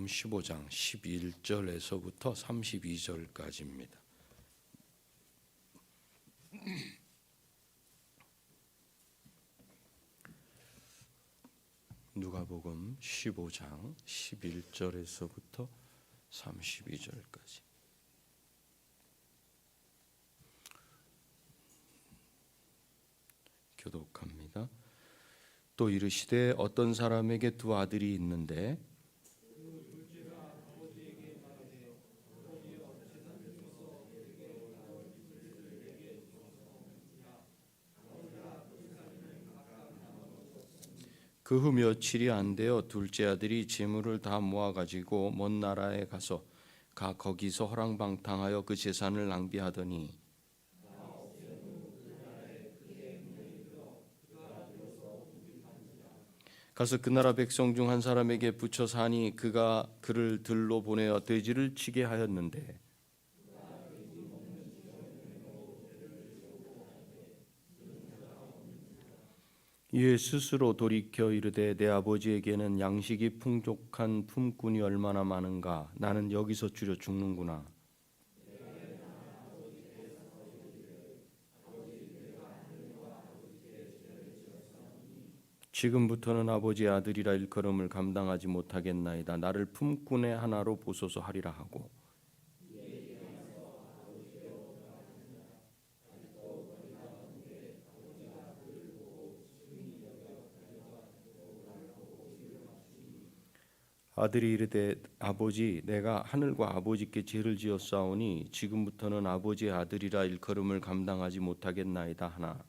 15장 11절에서부터 32절까지입니다. 누가복음 15장 11절에서부터 32절까지. 교독합니다. 또 이르시되 어떤 사람에게 두 아들이 있는데 그 후 며칠이 안 되어 둘째 아들이 재물을 다 모아 가지고 먼 나라에 가서 거기서 허랑방탕하여 그 재산을 낭비하더니 가서 그 나라 백성 중 한 사람에게 붙여 사니 그가 그를 들로 보내어 돼지를 치게 하였는데 이에 스스로 돌이켜 이르되 내 아버지에게는 양식이 풍족한 품꾼이 얼마나 많은가. 나는 여기서 줄여 죽는구나. 지금부터는 아버지의 아들이라 일컬음을 감당하지 못하겠나이다. 나를 품꾼의 하나로 보소서 하리라 하고 아들이 이르되 아버지 내가 하늘과 아버지께 죄를 지었사오니 지금부터는 아버지의 아들이라 일컬음을 감당하지 못하겠나이다 하나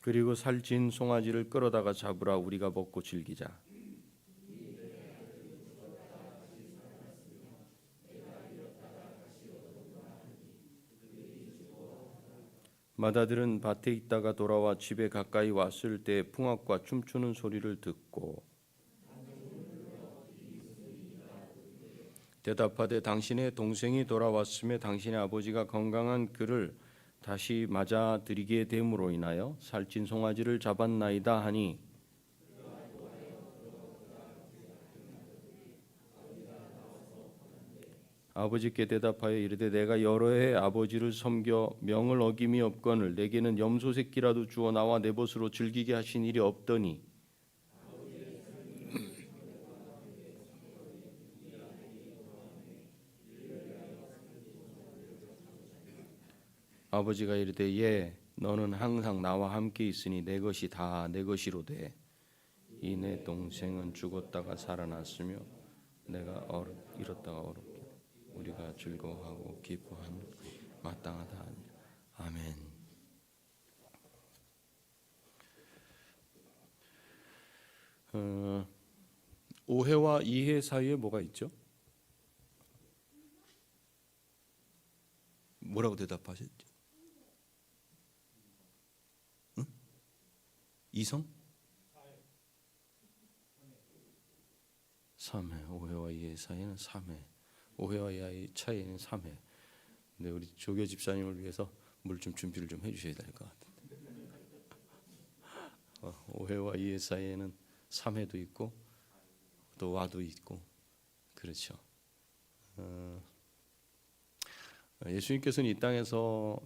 그리고 살찐 송아지를 끌어다가 잡으라. 우리가 먹고 즐기자. 맏아들은 밭에 있다가 돌아와 집에 가까이 왔을 때 풍악과 춤추는 소리를 듣고 대답하되 당신의 동생이 돌아왔음에 당신의 아버지가 건강한 그를 다시 맞아들이게 됨으로 인하여 살찐 송아지를 잡았나이다 하니 아버지께 대답하여 이르되 내가 여러 해 아버지를 섬겨 명을 어김이 없거늘 내게는 염소 새끼라도 주어 나와 내 벗으로 즐기게 하신 일이 없더니 아버지가 이르되 예 너는 항상 나와 함께 있으니 내 것이 다 내 것이로되 이 내 동생은 죽었다가 살아났으며 내가 잃었다가 얻었고 우리가 즐거워하고 기뻐하는 마땅하다. 아멘. 오해와 이해 사이에 뭐가 있죠? 뭐라고 대답하셨죠? 응? 이성? 3회. 오해와 이해 사이에는 3회. 오해와 이해의 차이는 3회. 근데 우리 조교 집사님을 위해서 물 좀 준비를 좀 해주셔야 될 것 같은데. 오해와 이해 사이에는 3회도 있고 또 와도 있고 그렇죠. 예수님께서는 이 땅에서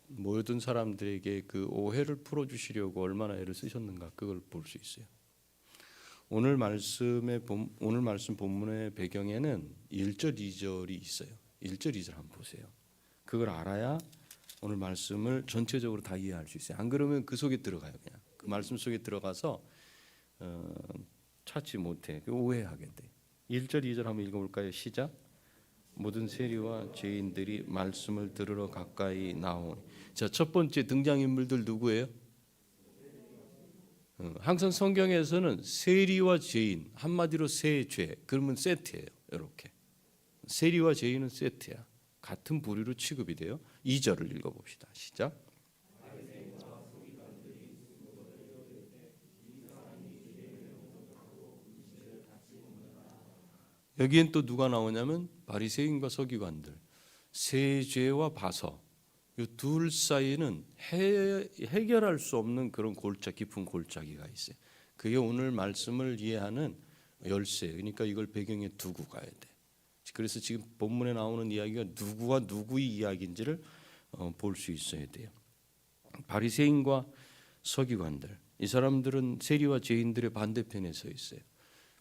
모든 사람들에게 그 오해를 풀어주시려고 얼마나 애를 쓰셨는가 그걸 볼 수 있어요. 오늘 말씀 본문의 배경에는 1절 2절이 있어요. 1절 2절 한번 보세요. 그걸 알아야 오늘 말씀을 전체적으로 다 이해할 수 있어요. 안 그러면 그 속에 들어가요. 그냥 그 말씀 속에 들어가서 찾지 못해. 오해하게 돼. 1절 2절 한번 읽어볼까요? 시작. 모든 세리와 죄인들이 말씀을 들으러 가까이 나오니. 자, 첫 번째 등장인물들 누구예요? 항상 성경에서는 세리와 죄인 한마디로 세죄 그러면 세트예요. 이렇게 세리와 죄인은 세트야. 같은 부류로 취급이 돼요. 2절을 읽어봅시다. 시작. 여기엔 또 누가 나오냐면 바리새인과 서기관들 세죄와 바서 이 둘 사이에는 해결할 수 없는 그런 골짜 깊은 골짜기가 있어요. 그게 오늘 말씀을 이해하는 열쇠. 그러니까 이걸 배경에 두고 가야 돼. 그래서 지금 본문에 나오는 이야기가 누구와 누구의 이야기인지를 볼 수 있어야 돼요. 바리새인과 서기관들, 이 사람들은 세리와 죄인들의 반대편에 서 있어요.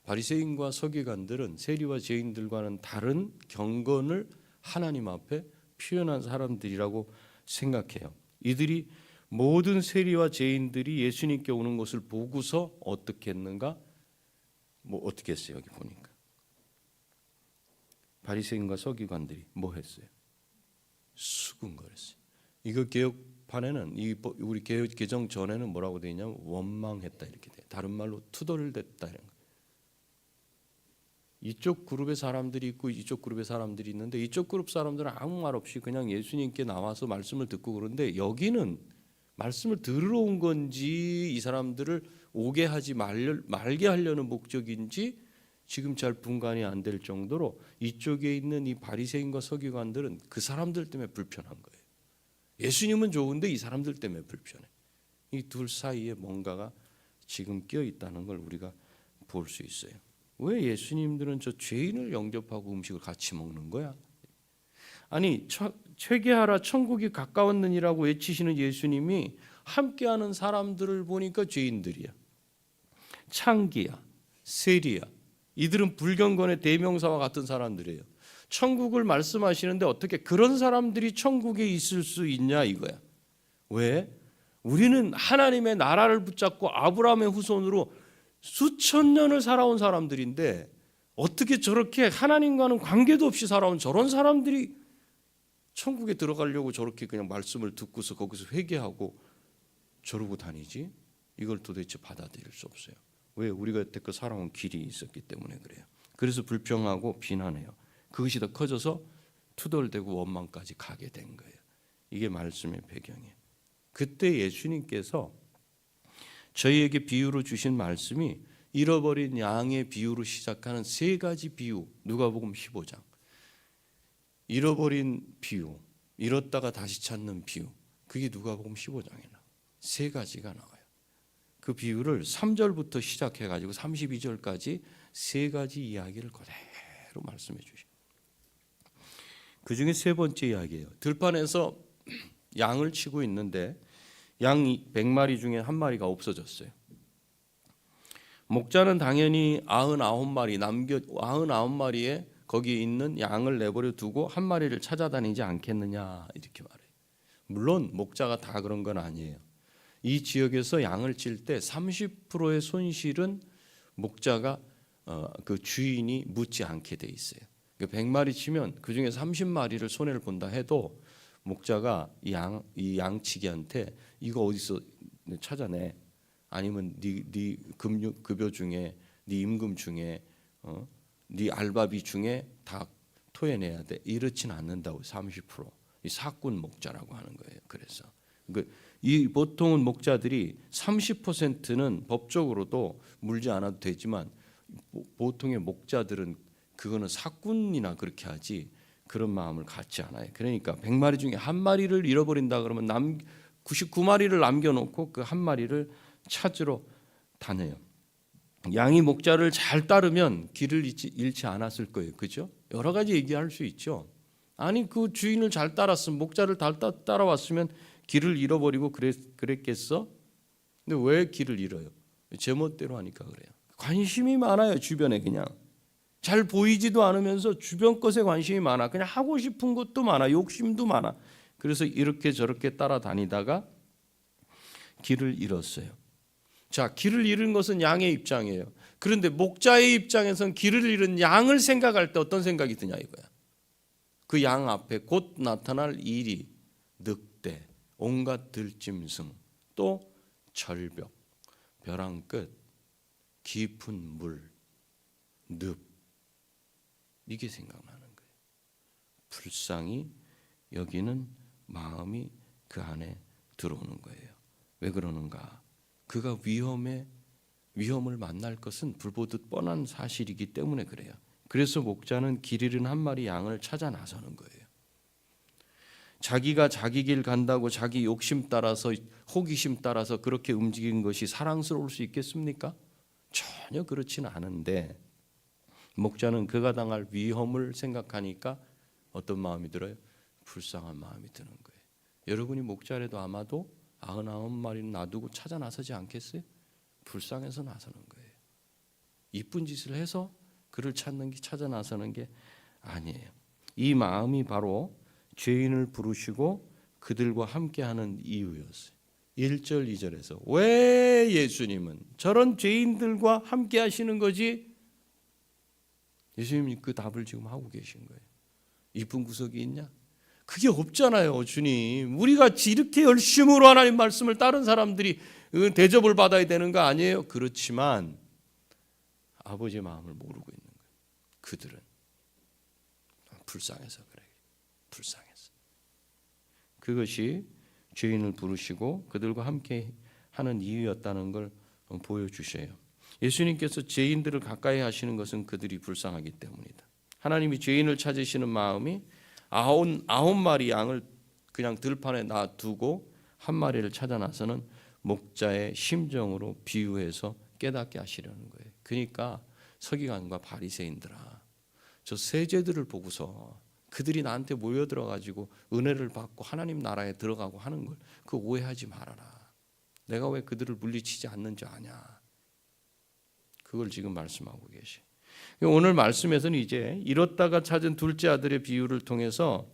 바리새인과 서기관들은 세리와 죄인들과는 다른 경건을 하나님 앞에 표현한 사람들이라고 생각해요. 이들이 모든 세리와 죄인들이 예수님께 오는 것을 보고서 어떻게 했는가? 어떻게 했어요? 여기 보니까 바리새인과 서기관들이 뭐 했어요? 수군거렸어요. 이거 개혁판에는 우리 개정 전에는 뭐라고 되어 있냐면 원망했다 이렇게 돼. 다른 말로 투덜댔다 이런 거. 이쪽 그룹의 사람들이 있고 이쪽 그룹의 사람들이 있는데 이쪽 그룹 사람들은 아무 말 없이 그냥 예수님께 나와서 말씀을 듣고 그러는데 여기는 말씀을 들으러 온 건지 이 사람들을 오게 하지 말게 하려는 목적인지 지금 잘 분간이 안 될 정도로 이쪽에 있는 이 바리새인과 서기관들은 그 사람들 때문에 불편한 거예요. 예수님은 좋은데 이 사람들 때문에 불편해. 이 둘 사이에 뭔가가 지금 끼어 있다는 걸 우리가 볼 수 있어요. 왜 예수님들은 저 죄인을 영접하고 음식을 같이 먹는 거야? 아니 회개하라 천국이 가까웠느니라고 외치시는 예수님이 함께하는 사람들을 보니까 죄인들이야. 창기야, 세리야. 이들은 불경건의 대명사와 같은 사람들이에요. 천국을 말씀하시는데 어떻게 그런 사람들이 천국에 있을 수 있냐 이거야. 왜? 우리는 하나님의 나라를 붙잡고 아브라함의 후손으로 수천 년을 살아온 사람들인데 어떻게 저렇게 하나님과는 관계도 없이 살아온 저런 사람들이 천국에 들어가려고 저렇게 그냥 말씀을 듣고서 거기서 회개하고 저러고 다니지? 이걸 도대체 받아들일 수 없어요. 왜? 우리가 여태껏 살아온 길이 있었기 때문에 그래요. 그래서 불평하고 비난해요. 그것이 더 커져서 투덜대고 원망까지 가게 된 거예요. 이게 말씀의 배경이에요. 그때 예수님께서 저희에게 비유로 주신 말씀이 잃어버린 양의 비유로 시작하는 세 가지 비유. 누가복음 15장. 잃어버린 비유, 잃었다가 다시 찾는 비유. 그게 누가복음 15장에 나와요. 세 가지가 나와요. 그 비유를 3절부터 시작해 가지고 32절까지 세 가지 이야기를 그대로 말씀해 주셔요. 그 중에 세 번째 이야기예요. 들판에서 양을 치고 있는데 양 100마리 중에 한 마리가 없어졌어요. 목자는 당연히 99마리에 거기에 있는 양을 내버려 두고 한 마리를 찾아다니지 않겠느냐 이렇게 말해요. 물론 목자가 다 그런 건 아니에요. 이 지역에서 양을 칠 때 30%의 손실은 목자가 그 주인이 묻지 않게 돼 있어요. 100마리 치면 그 중에 30마리를 손해를 본다 해도 목자가 이 양치기한테 이거 어디서 찾아내? 아니면 네 급여 중에 네 임금 중에 네 알바비 중에 다 토해내야 돼. 이렇지는 않는다고. 30% 이 사꾼 목자라고 하는 거예요. 그래서 이 보통은 목자들이 30%는 법적으로도 물지 않아도 되지만 보통의 목자들은 그거는 사꾼이나 그렇게 하지 그런 마음을 갖지 않아요. 그러니까 100마리 중에 한 마리를 잃어버린다 그러면 99마리를 남겨놓고 그 한 마리를 찾으러 다녀요. 양이 목자를 잘 따르면 길을 잃지 않았을 거예요. 그죠? 여러 가지 얘기할 수 있죠. 아니 그 주인을 잘 따랐으면 목자를 따라왔으면 길을 잃어버리고 그랬겠어? 근데 왜 길을 잃어요? 제멋대로 하니까 그래요. 관심이 많아요. 주변에 그냥. 잘 보이지도 않으면서 주변 것에 관심이 많아. 그냥 하고 싶은 것도 많아. 욕심도 많아. 그래서 이렇게 저렇게 따라다니다가 길을 잃었어요. 자, 길을 잃은 것은 양의 입장이에요. 그런데 목자의 입장에서는 길을 잃은 양을 생각할 때 어떤 생각이 드냐 이거야. 그 양 앞에 곧 나타날 일이 늑대, 온갖 들짐승, 또 절벽, 벼랑 끝, 깊은 물, 늪 이게 생각나는 거예요. 불쌍히 여기는 마음이 그 안에 들어오는 거예요. 왜 그러는가? 그가 위험을 만날 것은 불보듯 뻔한 사실이기 때문에 그래요. 그래서 목자는 길 잃은 한 마리 양을 찾아 나서는 거예요. 자기가 자기 길 간다고 자기 욕심 따라서 호기심 따라서 그렇게 움직인 것이 사랑스러울 수 있겠습니까? 전혀 그렇지는 않은데 목자는 그가 당할 위험을 생각하니까 어떤 마음이 들어요? 불쌍한 마음이 드는 거예요. 여러분이 목자라도 아마도 99마리는 놔두고 찾아 나서지 않겠어요? 불쌍해서 나서는 거예요. 이쁜 짓을 해서 그를 찾아 나서는 게 아니에요. 이 마음이 바로 죄인을 부르시고 그들과 함께하는 이유였어요. 1절 2절에서 왜 예수님은 저런 죄인들과 함께 하시는 거지? 예수님이 그 답을 지금 하고 계신 거예요. 이쁜 구석이 있냐? 그게 없잖아요. 주님, 우리가 이렇게 열심으로 하나님 말씀을 따른 사람들이 대접을 받아야 되는 거 아니에요? 그렇지만 아버지의 마음을 모르고 있는 거예요. 그들은 불쌍해서 그래요. 불쌍해서. 그것이 죄인을 부르시고 그들과 함께 하는 이유였다는 걸 보여주셔요. 예수님께서 죄인들을 가까이 하시는 것은 그들이 불쌍하기 때문이다. 하나님이 죄인을 찾으시는 마음이 99마리 양을 그냥 들판에 놔두고 한 마리를 찾아 나서는 목자의 심정으로 비유해서 깨닫게 하시려는 거예요. 그러니까 서기관과 바리새인들아, 저 세제들을 보고서 그들이 나한테 모여들어 가지고 은혜를 받고 하나님 나라에 들어가고 하는 걸 그 오해하지 말아라. 내가 왜 그들을 물리치지 않는지 아냐. 그걸 지금 말씀하고 계시. 오늘 말씀에서는 이제 잃었다가 찾은 둘째 아들의 비유를 통해서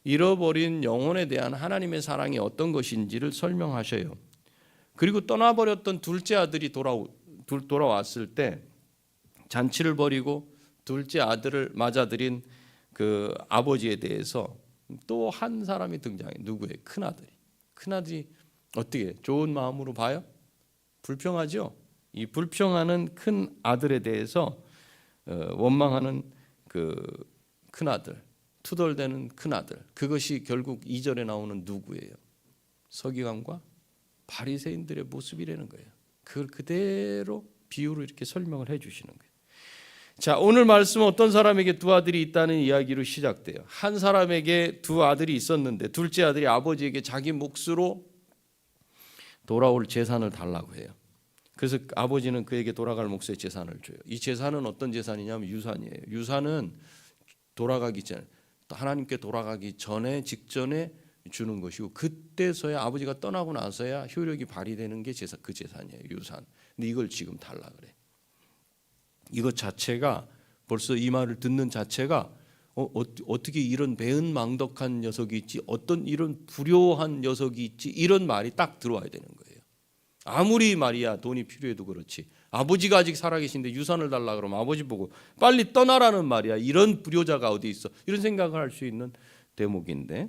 잃어버린 영혼에 대한 하나님의 사랑이 어떤 것인지를 설명하셔요. 그리고 떠나버렸던 둘째 아들이 돌아왔을 때 잔치를 벌이고 둘째 아들을 맞아들인 그 아버지에 대해서 또 한 사람이 등장해요. 누구예요? 큰아들이. 큰아들이 어떻게 좋은 마음으로 봐요? 불평하죠. 이 불평하는 큰 아들에 대해서 원망하는 그 큰아들, 투덜대는 큰아들, 그것이 결국 2절에 나오는 누구예요? 서기관과 바리새인들의 모습이라는 거예요. 그걸 그대로 비유로 이렇게 설명을 해주시는 거예요. 자, 오늘 말씀은 어떤 사람에게 두 아들이 있다는 이야기로 시작돼요. 한 사람에게 두 아들이 있었는데 둘째 아들이 아버지에게 자기 몫으로 돌아올 재산을 달라고 해요. 그래서 아버지는 그에게 돌아갈 몫의 재산을 줘요. 이 재산은 어떤 재산이냐면 유산이에요. 유산은 돌아가기 전에, 하나님께 돌아가기 전에 직전에 주는 것이고 그때서야 아버지가 떠나고 나서야 효력이 발휘되는 게 그 재산이에요. 유산. 근데 이걸 지금 달라 그래. 이것 자체가 벌써 이 말을 듣는 자체가 어떻게 이런 배은망덕한 녀석이 있지, 어떤 이런 불효한 녀석이 있지, 이런 말이 딱 들어와야 되는 거예요. 아무리 말이야 돈이 필요해도 그렇지, 아버지가 아직 살아계신데 유산을 달라 그러면 아버지 보고 빨리 떠나라는 말이야. 이런 불효자가 어디 있어, 이런 생각을 할 수 있는 대목인데,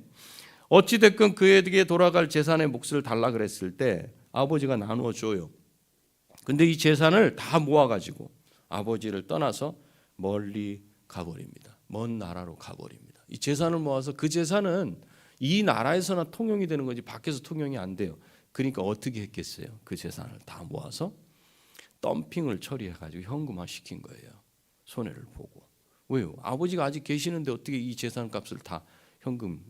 어찌됐건 그에게 돌아갈 재산의 몫을 달라 그랬을 때 아버지가 나누어 줘요. 근데 이 재산을 다 모아가지고 아버지를 떠나서 멀리 가버립니다. 먼 나라로 가버립니다. 이 재산을 모아서 그 재산은 이 나라에서나 통용이 되는 거지 밖에서 통용이 안 돼요. 그러니까 어떻게 했겠어요? 그 재산을 다 모아서 덤핑을 처리해가지고 현금화 시킨 거예요. 손해를 보고. 왜요? 아버지가 아직 계시는데 어떻게 이 재산값을 다 현금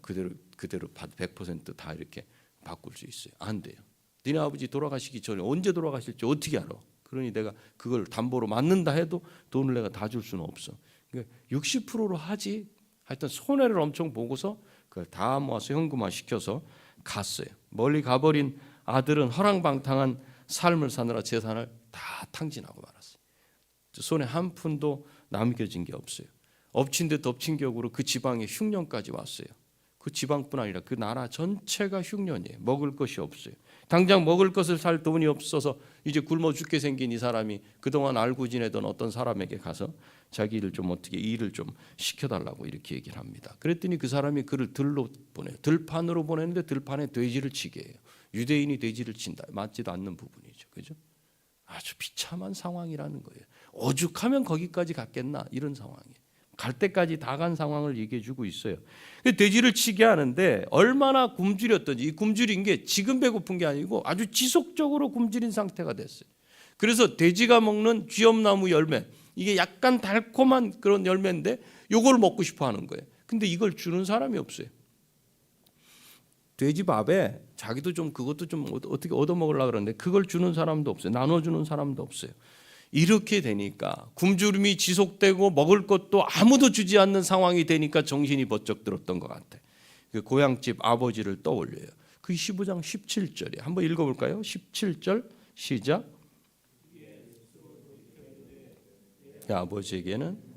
그대로 100% 다 이렇게 바꿀 수 있어요? 안 돼요. 니네 아버지 돌아가시기 전에 언제 돌아가실지 어떻게 알아? 그러니 내가 그걸 담보로 맡는다 해도 돈을 내가 다 줄 수는 없어. 그러니까 60%로 하지. 하여튼 손해를 엄청 보고서 그걸 다 모아서 현금화 시켜서 갔어요. 멀리 가버린 아들은 허랑방탕한 삶을 사느라 재산을 다 탕진하고 말았어요. 손에 한 푼도 남겨진 게 없어요. 엎친 데 덮친 격으로 그 지방에 흉년까지 왔어요. 그 지방뿐 아니라 그 나라 전체가 흉년이에요. 먹을 것이 없어요. 당장 먹을 것을 살 돈이 없어서 이제 굶어 죽게 생긴 이 사람이 그동안 알고 지내던 어떤 사람에게 가서 자기를 좀 어떻게 일을 좀 시켜달라고 이렇게 얘기를 합니다. 그랬더니 그 사람이 그를 들로 보내요. 들판으로 보내는데 들판에 돼지를 치게 해요. 유대인이 돼지를 친다. 맞지도 않는 부분이죠. 그죠? 아주 비참한 상황이라는 거예요. 오죽하면 거기까지 갔겠나, 이런 상황이에요. 갈 때까지 다 간 상황을 얘기해 주고 있어요. 돼지를 치게 하는데 얼마나 굶주렸던지, 이 굶주린 게 지금 배고픈 게 아니고 아주 지속적으로 굶주린 상태가 됐어요. 그래서 돼지가 먹는 쥐엄나무 열매, 이게 약간 달콤한 그런 열매인데 요걸 먹고 싶어 하는 거예요. 근데 이걸 주는 사람이 없어요. 돼지밥에 자기도 좀 그것도 좀 어떻게 얻어먹으려고 그러는데 그걸 주는 사람도 없어요. 나눠주는 사람도 없어요. 이렇게 되니까 굶주림이 지속되고 먹을 것도 아무도 주지 않는 상황이 되니까 정신이 번쩍 들었던 것 같아. 그 고향집 아버지를 떠올려요. 그 15장 17절에 한번 읽어볼까요? 17절 시작. 아버지에게는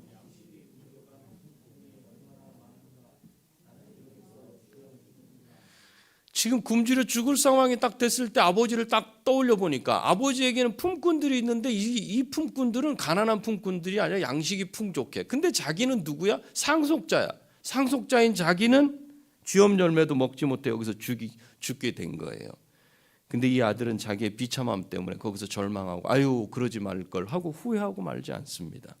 지금 굶주려 죽을 상황이 딱 됐을 때 아버지를 딱 떠올려 보니까 아버지에게는 품꾼들이 있는데 이 품꾼들은 가난한 품꾼들이 아니라 양식이 풍족해. 근데 자기는 누구야? 상속자야. 상속자인 자기는 쥐엄 열매도 먹지 못해 여기서 죽게 된 거예요. 근데 이 아들은 자기의 비참함 때문에 거기서 절망하고 아유 그러지 말 걸 하고 후회하고 말지 않습니다.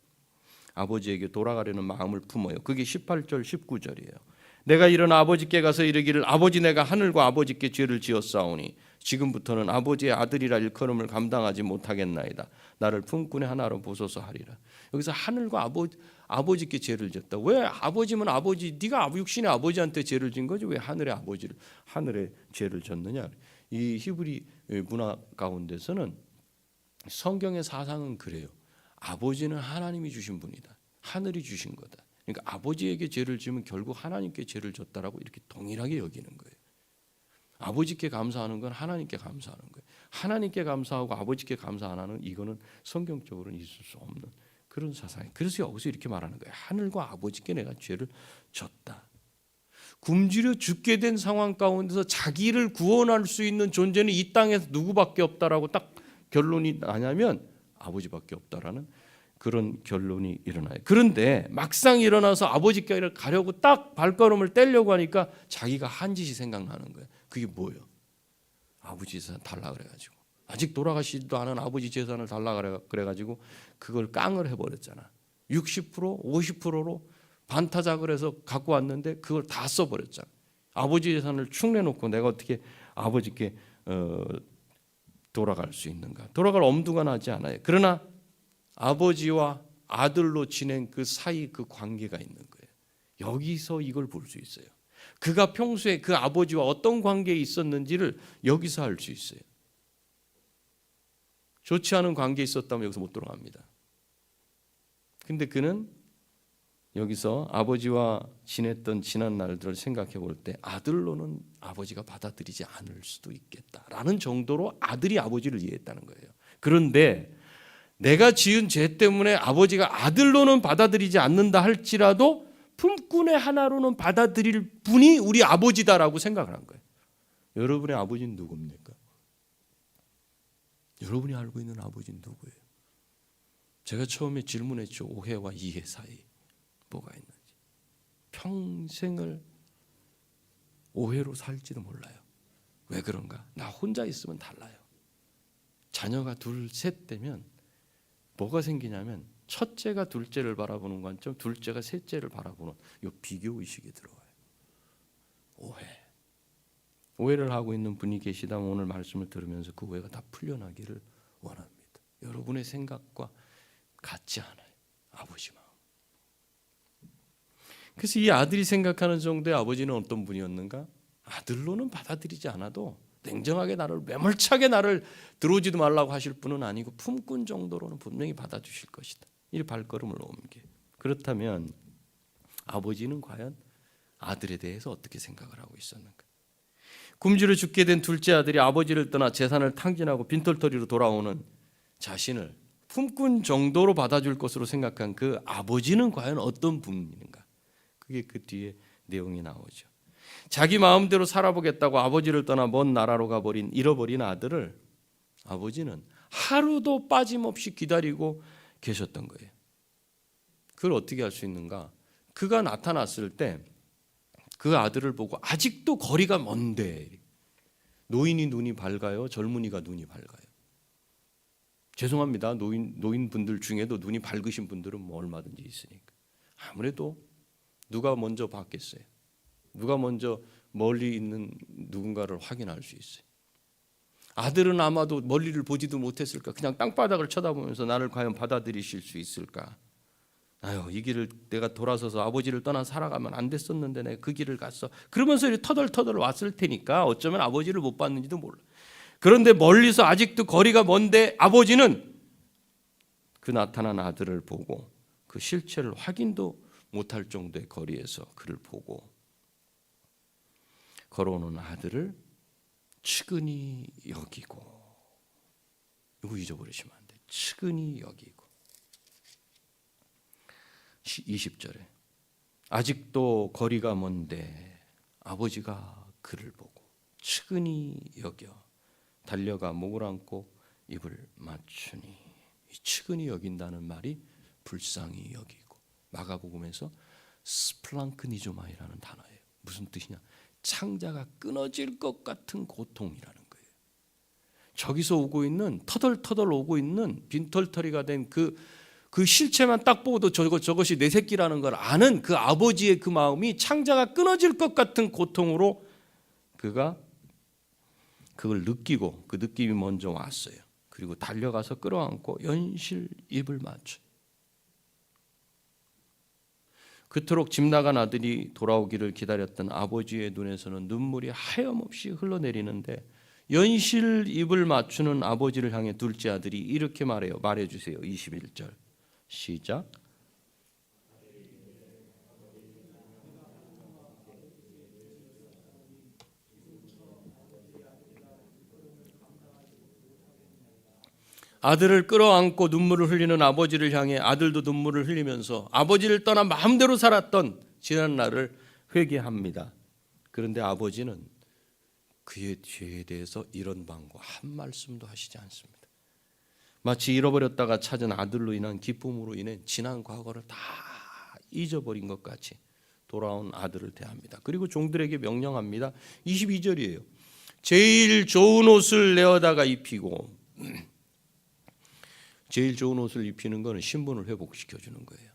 아버지에게 돌아가려는 마음을 품어요. 그게 18절 19절이에요. 내가 일어나 아버지께 가서 이르기를 아버지 내가 하늘과 아버지께 죄를 지었사오니 지금부터는 아버지의 아들이라 일컬음을 감당하지 못하겠나이다. 나를 품꾼의 하나로 보소서 하리라. 여기서 하늘과 아버지께 죄를 지었다. 왜 아버지면 아버지 네가 육신의 아버지한테 죄를 진 거지 왜 하늘의 죄를 졌느냐. 이 히브리 문화 가운데서는 성경의 사상은 그래요. 아버지는 하나님이 주신 분이다. 하늘이 주신 거다. 그러니까 아버지에게 죄를 지으면 결국 하나님께 죄를 졌다라고 이렇게 동일하게 여기는 거예요. 아버지께 감사하는 건 하나님께 감사하는 거예요. 하나님께 감사하고 아버지께 감사 안 하는 이거는 성경적으로는 있을 수 없는 그런 사상이에요. 그래서 여기서 이렇게 말하는 거예요. 하늘과 아버지께 내가 죄를 졌다. 굶주려 죽게 된 상황 가운데서 자기를 구원할 수 있는 존재는 이 땅에서 누구밖에 없다라고 딱 결론이 나냐면 아버지밖에 없다라는 그런 결론이 일어나요. 그런데 막상 일어나서 아버지께 가려고 딱 발걸음을 떼려고 하니까 자기가 한 짓이 생각나는 거예요. 그게 뭐예요? 아버지 재산 달라 그래가지고 아직 돌아가시지도 않은 아버지 재산을 달라 그래가지고 그걸 깡을 해버렸잖아. 60% 50%로 반타작을 해서 갖고 왔는데 그걸 다 써버렸잖아. 아버지 재산을 축 내놓고 내가 어떻게 아버지께 돌아갈 수 있는가? 돌아갈 엄두가 나지 않아요. 그러나 아버지와 아들로 지낸 그 사이 그 관계가 있는 거예요. 여기서 이걸 볼 수 있어요. 그가 평소에 그 아버지와 어떤 관계에 있었는지를 여기서 알 수 있어요. 좋지 않은 관계에 있었다면 여기서 못 돌아갑니다. 근데 그는 여기서 아버지와 지냈던 지난 날들을 생각해 볼 때 아들로는 아버지가 받아들이지 않을 수도 있겠다라는 정도로 아들이 아버지를 이해했다는 거예요. 그런데 내가 지은 죄 때문에 아버지가 아들로는 받아들이지 않는다 할지라도 품꾼의 하나로는 받아들일 분이 우리 아버지다라고 생각을 한 거예요. 여러분의 아버지는 누굽니까? 여러분이 알고 있는 아버지는 누구예요? 제가 처음에 질문했죠. 오해와 이해 사이 뭐가 있는지. 평생을 오해로 살지도 몰라요. 왜 그런가? 나 혼자 있으면 달라요. 자녀가 둘, 셋 되면 뭐가 생기냐면 첫째가 둘째를 바라보는 관점, 둘째가 셋째를 바라보는 이 비교 의식이 들어와요. 오해를 하고 있는 분이 계시다면 오늘 말씀을 들으면서 그 오해가 다 풀려나기를 원합니다. 여러분의 생각과 같지 않아요. 아버지 마음. 그래서 이 아들이 생각하는 정도의 아버지는 어떤 분이었는가? 아들로는 받아들이지 않아도 냉정하게 나를 매몰차게 나를 들어오지도 말라고 하실 분은 아니고 품꾼 정도로는 분명히 받아주실 것이다. 이 발걸음을 옮겨. 그렇다면 아버지는 과연 아들에 대해서 어떻게 생각을 하고 있었는가? 굶주려 죽게 된 둘째 아들이 아버지를 떠나 재산을 탕진하고 빈털터리로 돌아오는 자신을 품꾼 정도로 받아줄 것으로 생각한 그 아버지는 과연 어떤 분인가? 그게 그 뒤에 내용이 나오죠. 자기 마음대로 살아보겠다고 아버지를 떠나 먼 나라로 가버린 잃어버린 아들을 아버지는 하루도 빠짐없이 기다리고 계셨던 거예요. 그걸 어떻게 할 수 있는가? 그가 나타났을 때 그 아들을 보고 아직도 거리가 먼데 노인이 눈이 밝아요? 젊은이가 눈이 밝아요? 죄송합니다. 노인분들 중에도 눈이 밝으신 분들은 뭐 얼마든지 있으니까. 아무래도 누가 먼저 봤겠어요? 누가 먼저 멀리 있는 누군가를 확인할 수 있어요? 아들은 아마도 멀리를 보지도 못했을까? 그냥 땅바닥을 쳐다보면서 나를 과연 받아들이실 수 있을까? 아유, 이 길을 내가 돌아서서 아버지를 떠나 살아가면 안 됐었는데 내가 그 길을 갔어. 그러면서 이렇게 터덜터덜 왔을 테니까 어쩌면 아버지를 못 봤는지도 몰라. 그런데 멀리서 아직도 거리가 먼데 아버지는 그 나타난 아들을 보고 그 실체를 확인도 못할 정도의 거리에서 그를 보고 걸어오는 아들을 측은히 여기고, 이거 잊어버리시면 안 돼요. 측은히 여기고. 20절에 아직도 거리가 먼데 아버지가 그를 보고 측은히 여겨 달려가 목을 안고 입을 맞추니, 이 측은히 여긴다는 말이 불쌍히 여기고, 마가복음에서 스플랑크니조마이라는 단어예요. 무슨 뜻이냐? 창자가 끊어질 것 같은 고통이라는 거예요. 저기서 오고 있는 터덜터덜 오고 있는 빈털터리가 된 그 실체만 딱 보고도 저것이 내 새끼라는 걸 아는 그 아버지의 그 마음이 창자가 끊어질 것 같은 고통으로 그가 그걸 느끼고, 그 느낌이 먼저 왔어요. 그리고 달려가서 끌어안고 연실 입을 맞춰. 그토록 집 나간 아들이 돌아오기를 기다렸던 아버지의 눈에서는 눈물이 하염없이 흘러내리는데, 연실 입을 맞추는 아버지를 향해 둘째 아들이 이렇게 말해주세요. 21절 시작. 아들을 끌어안고 눈물을 흘리는 아버지를 향해 아들도 눈물을 흘리면서 아버지를 떠나 마음대로 살았던 지난 날을 회개합니다. 그런데 아버지는 그의 죄에 대해서 이런 방구 한 말씀도 하시지 않습니다. 마치 잃어버렸다가 찾은 아들로 인한 기쁨으로 인해 지난 과거를 다 잊어버린 것 같이 돌아온 아들을 대합니다. 그리고 종들에게 명령합니다. 22절이에요. 제일 좋은 옷을 내어다가 입히고, 제일 좋은 옷을 입히는 것은 신분을 회복시켜 주는 거예요.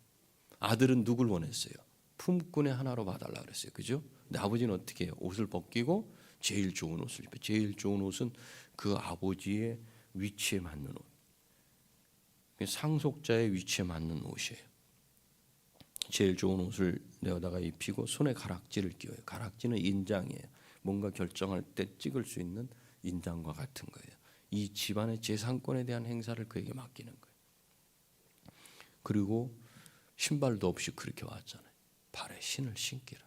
아들은 누굴 원했어요? 품꾼의 하나로 봐달라 그랬어요. 그죠? 근데 아버지는 어떻게 해요? 옷을 벗기고 제일 좋은 옷을 입혀요. 제일 좋은 옷은 그 아버지의 위치에 맞는 옷, 상속자의 위치에 맞는 옷이에요. 제일 좋은 옷을 내어다가 입히고 손에 가락지를 끼워요. 가락지는 인장이에요. 뭔가 결정할 때 찍을 수 있는 인장과 같은 거예요. 이 집안의 재산권에 대한 행사를 그에게 맡기는 거예요. 그리고 신발도 없이 그렇게 왔잖아요. 발에 신을 신기라.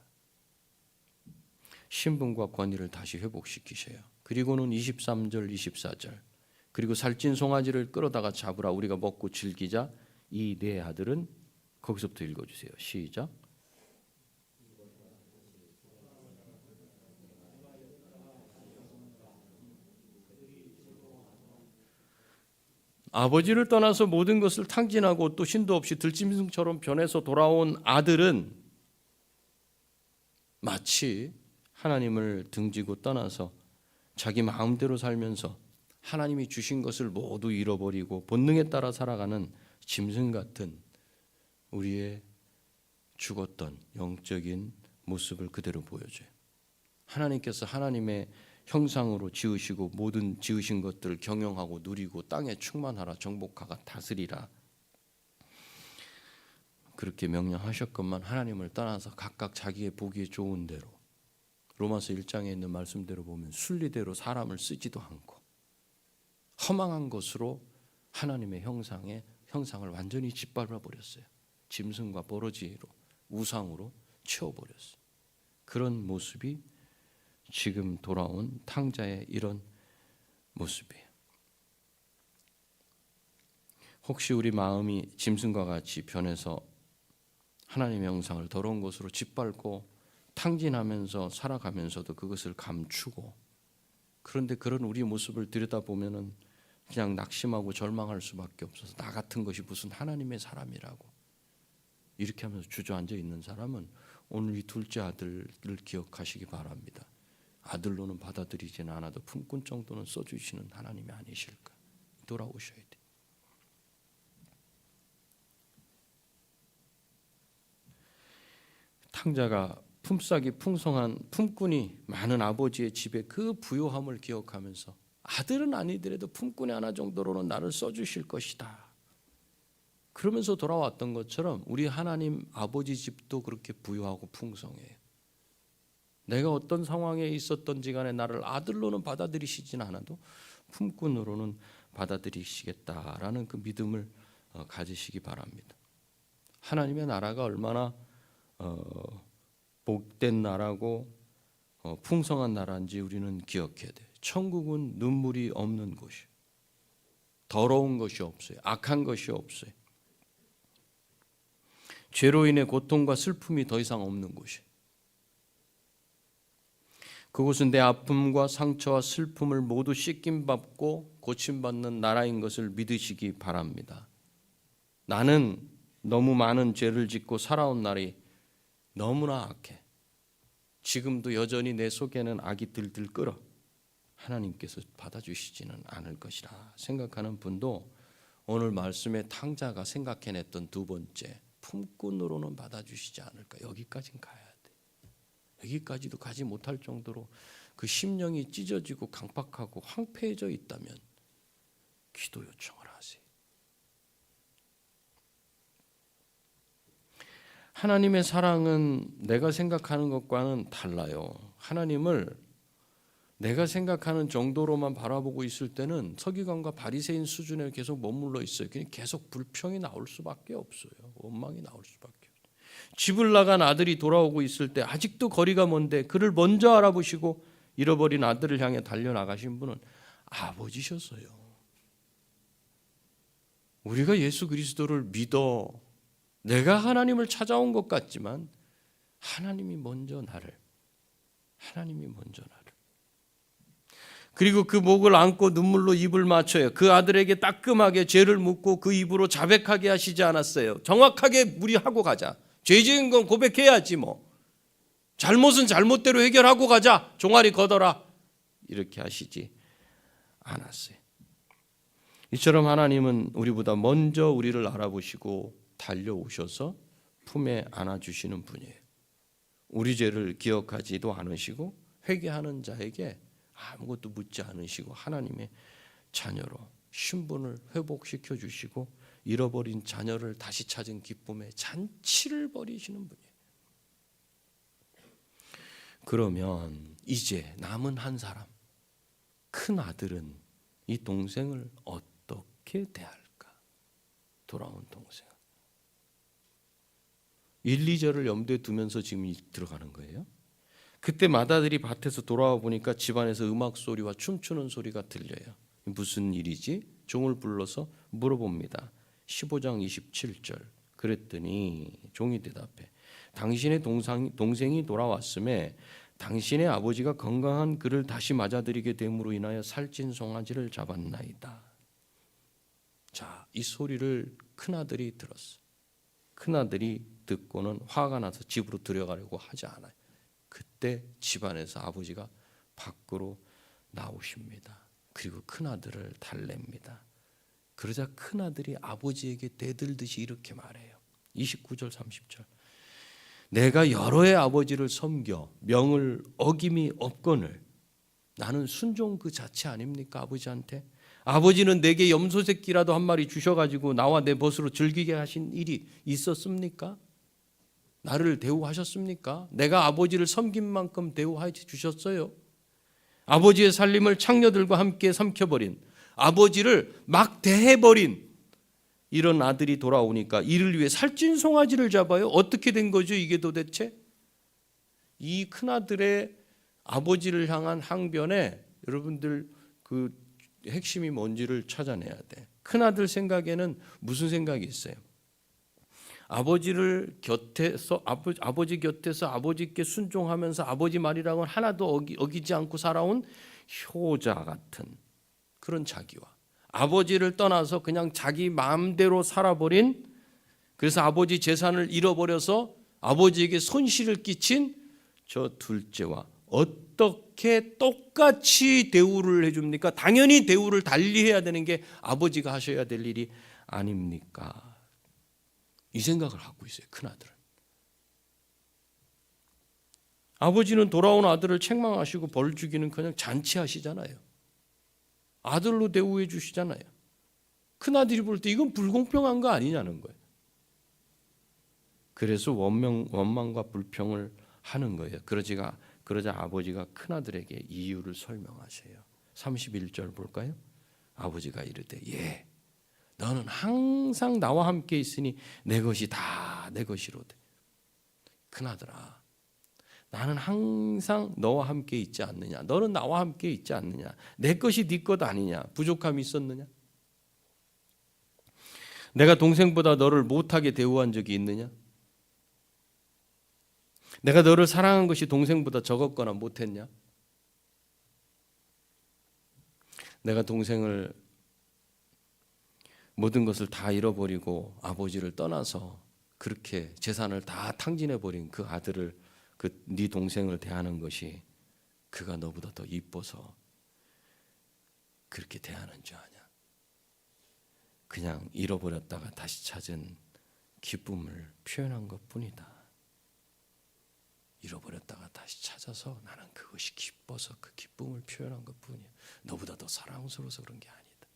신분과 권위를 다시 회복시키셔요. 그리고는 23절 24절 그리고 살찐 송아지를 끌어다가 잡으라 우리가 먹고 즐기자. 이 네 아들은, 거기서부터 읽어주세요. 시작. 아버지를 떠나서 모든 것을 탕진하고 또 신도 없이 들짐승처럼 변해서 돌아온 아들은 마치 하나님을 등지고 떠나서 자기 마음대로 살면서 하나님이 주신 것을 모두 잃어버리고 본능에 따라 살아가는 짐승 같은 우리의 죽었던 영적인 모습을 그대로 보여줘요. 하나님께서 하나님의 형상으로 지으시고 모든 지으신 것들을 경영하고 누리고 땅에 충만하라 정복하가 다스리라 그렇게 명령하셨건만 하나님을 떠나서 각각 자기의 보기에 좋은 대로, 로마서 1장에 있는 말씀대로 보면 순리대로 사람을 쓰지도 않고 허망한 것으로 하나님의 형상을 완전히 짓밟아 버렸어요. 짐승과 버러지로 우상으로 채워버렸어요. 그런 모습이 지금 돌아온 탕자의 이런 모습이에요. 혹시 우리 마음이 짐승과 같이 변해서 하나님의 형상을 더러운 것으로 짓밟고 탕진하면서 살아가면서도 그것을 감추고, 그런데 그런 우리 모습을 들여다보면은 그냥 낙심하고 절망할 수밖에 없어서 나 같은 것이 무슨 하나님의 사람이라고 이렇게 하면서 주저앉아 있는 사람은 오늘 이 둘째 아들을 기억하시기 바랍니다. 아들로는 받아들이지는 않아도 품꾼 정도는 써주시는 하나님이 아니실까? 돌아오셔야 돼. 탕자가 품삯이 풍성한 품꾼이 많은 아버지의 집에 그 부요함을 기억하면서 아들은 아니더라도 품꾼의 하나 정도로는 나를 써주실 것이다. 그러면서 돌아왔던 것처럼 우리 하나님 아버지 집도 그렇게 부유하고 풍성해요. 내가 어떤 상황에 있었던지 간에 나를 아들로는 받아들이시진 않아도 품꾼으로는 받아들이시겠다라는 그 믿음을 가지시기 바랍니다. 하나님의 나라가 얼마나 복된 나라고 풍성한 나라인지 우리는 기억해야 돼요. 천국은 눈물이 없는 곳이에요. 더러운 것이 없어요. 악한 것이 없어요. 죄로 인해 고통과 슬픔이 더 이상 없는 곳이에요. 그곳은 내 아픔과 상처와 슬픔을 모두 씻김받고 고침받는 나라인 것을 믿으시기 바랍니다. 나는 너무 많은 죄를 짓고 살아온 날이 너무나 악해. 지금도 여전히 내 속에는 악이 들들 끓어. 하나님께서 받아주시지는 않을 것이라 생각하는 분도 오늘 말씀의 탕자가 생각해냈던 두 번째, 품꾼으로는 받아주시지 않을까. 여기까지는 가야 돼. 여기까지도 가지 못할 정도로 그 심령이 찢어지고 강팍하고 황폐해져 있다면 기도 요청을 하세요. 하나님의 사랑은 내가 생각하는 것과는 달라요. 하나님을 내가 생각하는 정도로만 바라보고 있을 때는 서기관과 바리새인 수준에 계속 머물러 있어요. 그냥 계속 불평이 나올 수밖에 없어요. 원망이 나올 수밖에 없어요. 집을 나간 아들이 돌아오고 있을 때 아직도 거리가 먼데 그를 먼저 알아보시고 잃어버린 아들을 향해 달려나가신 분은 아버지셨어요. 우리가 예수 그리스도를 믿어 내가 하나님을 찾아온 것 같지만 하나님이 먼저 나를 그리고 그 목을 안고 눈물로 입을 맞춰요. 그 아들에게 따끔하게 죄를 묻고 그 입으로 자백하게 하시지 않았어요. 정확하게 우리 하고 가자. 죄 지은 건 고백해야지 뭐. 잘못은 잘못대로 해결하고 가자. 종아리 걷어라. 이렇게 하시지 않았어요. 이처럼 하나님은 우리보다 먼저 우리를 알아보시고 달려오셔서 품에 안아주시는 분이에요. 우리 죄를 기억하지도 않으시고 회개하는 자에게 아무것도 묻지 않으시고 하나님의 자녀로 신분을 회복시켜 주시고 잃어버린 자녀를 다시 찾은 기쁨에 잔치를 벌이시는 분이에요. 그러면 이제 남은 한 사람, 큰 아들은 이 동생을 어떻게 대할까? 돌아온 동생. 1, 2절을 염두에 두면서 지금 들어가는 거예요. 그때 맏아들이 밭에서 돌아와 보니까 집안에서 음악 소리와 춤추는 소리가 들려요. 무슨 일이지? 종을 불러서 물어봅니다. 15장 27절. 그랬더니 종이 대답해. 당신의 동생이 돌아왔음에 당신의 아버지가 건강한 그를 다시 맞아들이게 됨으로 인하여 살찐 송아지를 잡았나이다. 자, 이 소리를 큰아들이 들었어. 큰아들이 듣고는 화가 나서 집으로 들어가려고 하지 않아요. 그때 집안에서 아버지가 밖으로 나오십니다. 그리고 큰아들을 달랩니다. 그러자 큰아들이 아버지에게 대들듯이 이렇게 말해요. 29절 30절. 내가 여러 해 아버지를 섬겨 명을 어김이 없거늘 나는 순종 그 자체 아닙니까? 아버지한테. 아버지는 내게 염소 새끼라도 한 마리 주셔가지고 나와 내 벗으로 즐기게 하신 일이 있었습니까? 나를 대우하셨습니까? 내가 아버지를 섬긴 만큼 대우해 주셨어요. 아버지의 살림을 창녀들과 함께 삼켜버린, 아버지를 막 대해버린 이런 아들이 돌아오니까 이를 위해 살찐 송아지를 잡아요. 어떻게 된 거죠 이게 도대체? 이 큰아들의 아버지를 향한 항변에 여러분들 그 핵심이 뭔지를 찾아내야 돼. 큰아들 생각에는 무슨 생각이 있어요? 아버지 곁에서 아버지께 순종하면서 아버지 말이랑은 하나도 어기지 않고 살아온 효자 같은 그런 자기와 아버지를 떠나서 그냥 자기 마음대로 살아버린, 그래서 아버지 재산을 잃어버려서 아버지에게 손실을 끼친 저 둘째와 어떻게 똑같이 대우를 해줍니까? 당연히 대우를 달리해야 되는 게 아버지가 하셔야 될 일이 아닙니까? 이 생각을 하고 있어요. 큰아들은. 아버지는 돌아온 아들을 책망하시고 벌 주기는 그냥 잔치하시잖아요. 아들로 대우해 주시잖아요. 큰아들이 볼 때 이건 불공평한 거 아니냐는 거예요. 그래서 원망과 불평을 하는 거예요. 그러자 아버지가 큰아들에게 이유를 설명하세요. 31절 볼까요? 아버지가 이르되 예, 너는 항상 나와 함께 있으니 내 것이 다 내 것이로되. 큰아들아, 나는 항상 너와 함께 있지 않느냐? 너는 나와 함께 있지 않느냐? 내 것이 네 것 아니냐? 부족함이 있었느냐? 내가 동생보다 너를 못하게 대우한 적이 있느냐? 내가 너를 사랑한 것이 동생보다 적었거나 못했냐? 내가 동생을 모든 것을 다 잃어버리고 아버지를 떠나서 그렇게 재산을 다 탕진해버린 그 아들을, 네 동생을 대하는 것이 그가 너보다 더 이뻐서 그렇게 대하는 줄 아냐? 그냥 잃어버렸다가 다시 찾은 기쁨을 표현한 것뿐이다. 잃어버렸다가 다시 찾아서 나는 그것이 기뻐서 그 기쁨을 표현한 것뿐이야. 너보다 더 사랑스러워서 그런 게 아니다.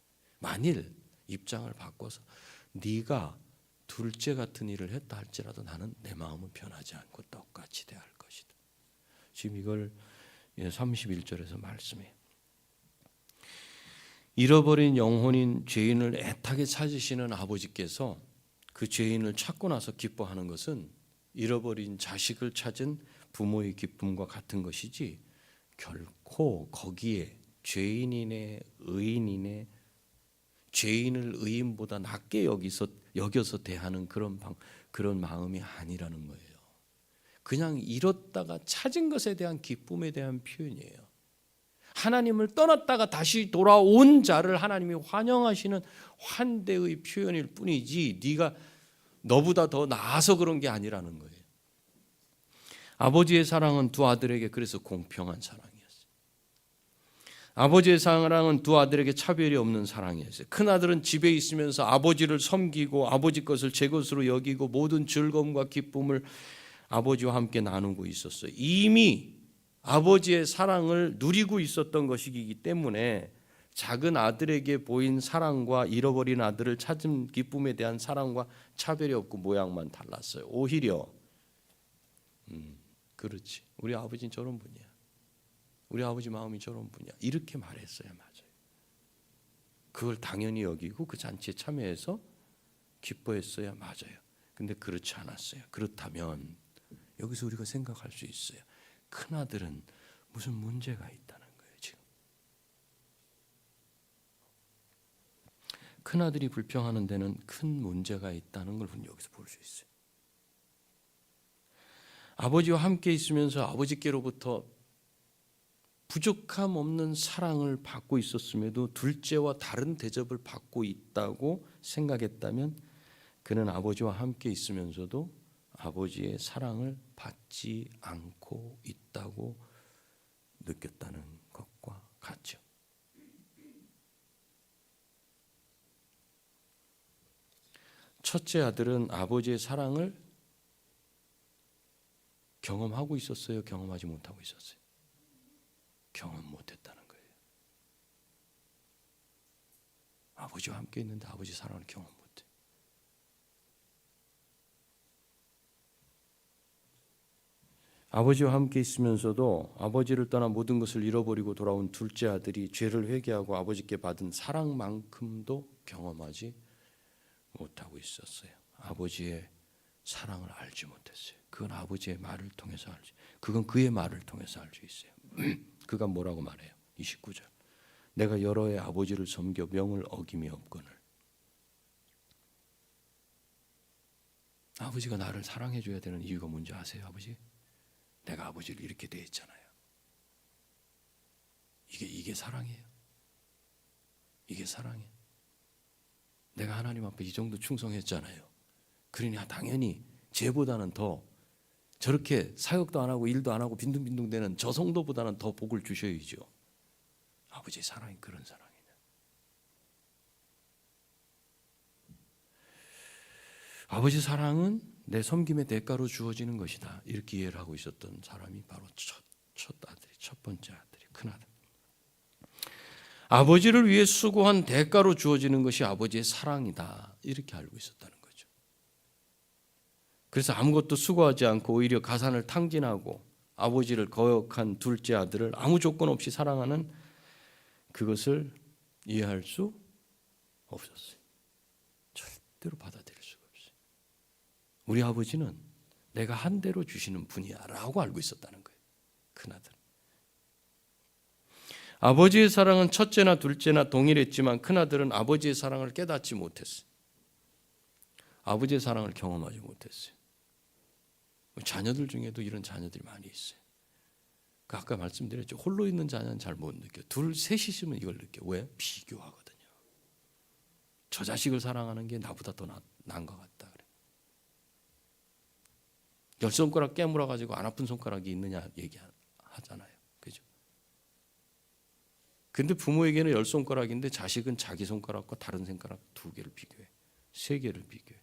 만일 입장을 바꿔서 네가 둘째 같은 일을 했다 할지라도 나는 내 마음은 변하지 않고 똑같이 대할 것이다. 지금 이걸 31절에서 말씀해요. 잃어버린 영혼인 죄인을 애타게 찾으시는 아버지께서 그 죄인을 찾고 나서 기뻐하는 것은 잃어버린 자식을 찾은 부모의 기쁨과 같은 것이지 결코 거기에 죄인인의 의인인의 죄인을 의인보다 낮게 여겨서 대하는 그런 마음이 아니라는 거예요. 그냥 잃었다가 찾은 것에 대한 기쁨에 대한 표현이에요. 하나님을 떠났다가 다시 돌아온 자를 하나님이 환영하시는 환대의 표현일 뿐이지 네가 너보다 더 나아서 그런 게 아니라는 거예요. 아버지의 사랑은 두 아들에게 그래서 공평한 사랑이었어요. 아버지의 사랑은 두 아들에게 차별이 없는 사랑이었어요. 큰아들은 집에 있으면서 아버지를 섬기고 아버지 것을 제 것으로 여기고 모든 즐거움과 기쁨을 아버지와 함께 나누고 있었어요. 이미 아버지의 사랑을 누리고 있었던 것이기 때문에 작은 아들에게 보인 사랑과 잃어버린 아들을 찾은 기쁨에 대한 사랑과 차별이 없고 모양만 달랐어요. 오히려 그렇지, 우리 아버지는 저런 분이야, 우리 아버지 마음이 저런 분이야, 이렇게 말했어야 맞아요. 그걸 당연히 여기고 그 잔치에 참여해서 기뻐했어야 맞아요. 근데 그렇지 않았어요. 그렇다면 여기서 우리가 생각할 수 있어요. 큰아들은 무슨 문제가 있다는 거예요. 지금 큰아들이 불평하는 데는 큰 문제가 있다는 걸 여기서 볼 수 있어요. 아버지와 함께 있으면서 아버지께로부터 부족함 없는 사랑을 받고 있었음에도 둘째와 다른 대접을 받고 있다고 생각했다면 그는 아버지와 함께 있으면서도 아버지의 사랑을 받지 않고 있다고 느꼈다는 것과 같죠. 첫째 아들은 아버지의 사랑을 경험하고 있었어요? 경험하지 못하고 있었어요? 경험 못했다는 거예요. 아버지와 함께 있는데 아버지 사랑을 경험 못해. 아버지와 함께 있으면서도 아버지를 떠나 모든 것을 잃어버리고 돌아온 둘째 아들이 죄를 회개하고 아버지께 받은 사랑만큼도 경험하지 못하고 있었어요. 아버지의 사랑을 알지 못했어요. 그건 아버지의 말을 통해서 알지. 그건 그의 말을 통해서 알 수 있어요. 그가 뭐라고 말해요? 29절. 내가 여러 해 아버지를 섬겨 명을 어김이 없거늘. 아버지가 나를 사랑해 줘야 되는 이유가 뭔지 아세요, 아버지? 내가 아버지를 이렇게 대했잖아요. 이게 사랑이에요. 이게 사랑이에요. 내가 하나님 앞에 이 정도 충성했잖아요. 그러니 당연히 쟤보다는 더 저렇게 사역도 안 하고 일도 안 하고 빈둥빈둥 대는 저 성도보다는 더 복을 주셔야죠. 아버지의 사랑이 그런 사랑이냐. 아버지 사랑은 내 섬김의 대가로 주어지는 것이다. 이렇게 이해를 하고 있었던 사람이 바로 첫 아들이, 첫 번째 아들이, 큰아들. 아버지를 위해 수고한 대가로 주어지는 것이 아버지의 사랑이다. 이렇게 알고 있었다는 거죠. 그래서 아무것도 수고하지 않고 오히려 가산을 탕진하고 아버지를 거역한 둘째 아들을 아무 조건 없이 사랑하는 그것을 이해할 수 없었어요. 절대로 받아들일 수가 없어요. 우리 아버지는 내가 한 대로 주시는 분이야 라고 알고 있었다는 거예요. 큰아들. 아버지의 사랑은 첫째나 둘째나 동일했지만 큰아들은 아버지의 사랑을 깨닫지 못했어요. 아버지의 사랑을 경험하지 못했어요. 자녀들 중에도 이런 자녀들이 많이 있어요. 아까 말씀드렸죠. 홀로 있는 자녀는 잘 못 느껴요. 둘, 셋이 있으면 이걸 느껴요. 왜? 비교하거든요. 저 자식을 사랑하는 게 나보다 더 나은 것 같다. 그래. 10손가락 깨물어 가지고 안 아픈 손가락이 있느냐 얘기하잖아요. 그죠? 근데 부모에게는 10손가락인데 자식은 자기 손가락과 다른 손가락 2개를 비교해. 3개를 비교해.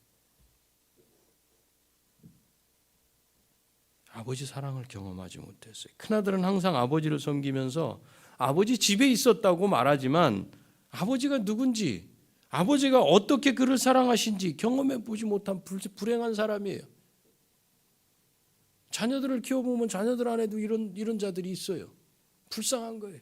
아버지 사랑을 경험하지 못했어요. 큰아들은 항상 아버지를 섬기면서 아버지 집에 있었다고 말하지만 아버지가 누군지, 아버지가 어떻게 그를 사랑하신지 경험해 보지 못한 불행한 사람이에요. 자녀들을 키워보면 자녀들 안에도 이런 자들이 있어요. 불쌍한 거예요.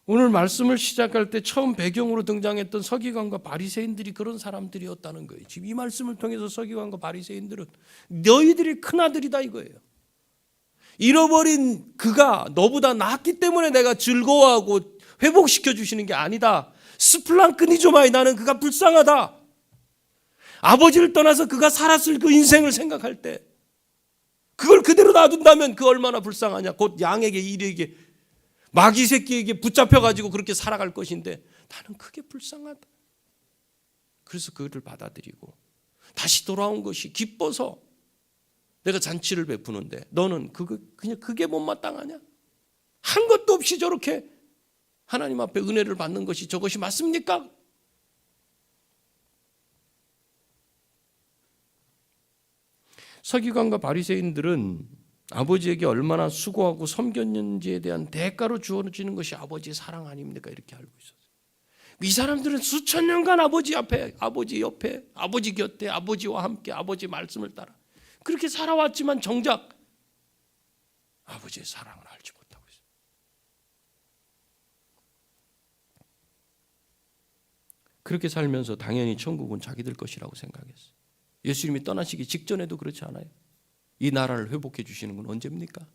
오늘 말씀을 시작할 때 처음 배경으로 등장했던 서기관과 바리새인들이 그런 사람들이었다는 거예요. 지금 이 말씀을 통해서 서기관과 바리새인들은 너희들이 큰아들이다 이거예요. 잃어버린 그가 너보다 낫기 때문에 내가 즐거워하고 회복시켜 주시는 게 아니다. 스플랑크니조마이 나는 그가 불쌍하다. 아버지를 떠나서 그가 살았을 그 인생을 생각할 때 그걸 그대로 놔둔다면 그 얼마나 불쌍하냐. 곧 양에게 일에게 마귀 새끼에게 붙잡혀가지고 그렇게 살아갈 것인데 나는 그게 불쌍하다. 그래서 그를 받아들이고 다시 돌아온 것이 기뻐서 내가 잔치를 베푸는데 너는 그냥 그게 못마땅하냐? 한 것도 없이 저렇게 하나님 앞에 은혜를 받는 것이 저것이 맞습니까? 서기관과 바리새인들은 아버지에게 얼마나 수고하고 섬겼는지에 대한 대가로 주어지는 것이 아버지의 사랑 아닙니까? 이렇게 알고 있었어요. 이 사람들은 수천 년간 아버지 앞에, 아버지 옆에, 아버지 곁에, 아버지와 함께 아버지 말씀을 따라 그렇게 살아왔지만 정작 아버지의 사랑을 알지 못하고 있어요. 그렇게 살면서 당연히 천국은 자기들 것이라고 생각했어요. 예수님이 떠나시기 직전에도 그렇지 않아요? 이 나라를 회복해 주시는 건 언제입니까?